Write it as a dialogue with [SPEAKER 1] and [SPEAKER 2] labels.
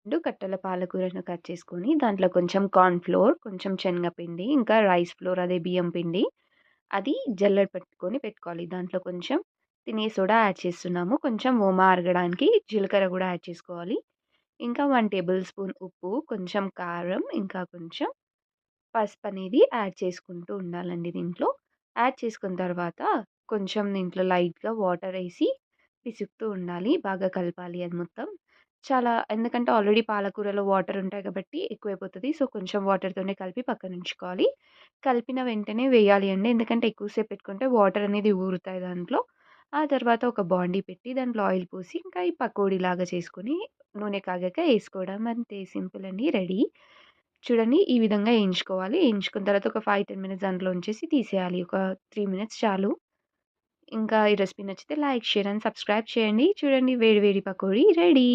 [SPEAKER 1] 2 కట్టల పాలకూరను కట్ చేసుకొని, దాంట్లో కొంచెం కార్న్ ఫ్లోర్, కొంచెం శనగపిండి, ఇంకా రైస్ ఫ్లోర్ అదే బియ్యం పిండి, అది జల్లెడ పట్టుకొని పెట్టుకోవాలి. దాంట్లో కొంచెం తినే సోడా యాడ్ చేస్తున్నాము. కొంచెం ఓమ అరగడానికి జీలకర్ర గూడా యాడ్ చేసుకోవాలి. ఇంకా 1 టేబుల్ స్పూన్ ఉప్పు, కొంచెం కారం, ఇంకా కొంచెం పసుపనేది యాడ్ చేసుకుంటూ ఉండాలండి దీంట్లో. యాడ్ చేసుకున్న తర్వాత కొంచెం దీంట్లో లైట్‌గా వాటరేసి పిసుకుతూ ఉండాలి. బాగా కలపాలి అది మొత్తం. ఎందుకంటే ఆల్రెడీ పాలకూరలో వాటర్ ఉంటాయి కాబట్టి ఎక్కువైపోతది. సో, కొంచెం వాటర్‌తోనే కలిపి పక్కనుంచుకోవాలి. కలిపిన వెంటనే వేయాలి అండి. ఎందుకంటే ఎక్కువ సేపు పెట్టుకుంటే వాటర్ అనేది ఊరుతాయి దాంట్లో. ఆ తర్వాత ఒక బాండీ పెట్టి దాంట్లో ఆయిల్ పోసి ఇంకా ఈ పకోడీలాగా చేసుకొని నూనె కాగాక ఏసుకోవడం అంతే సింపుల్ అండి రెడీ. చూడండి ఈ విధంగా ఏయించుకోవాలి. ఏయించుకున్న తర్వాత ఒక 5, 10 మినిట్స్ దాంట్లో ఉంచేసి తీసేయాలి. ఒక 3 మినిట్స్ చాలు. ఇంకా ఈ రెసిపీ నచ్చితే లైక్, షేర్ అండ్ సబ్స్క్రైబ్ చేయండి. చూడండి వేడి వేడి పకోడీ రెడీ.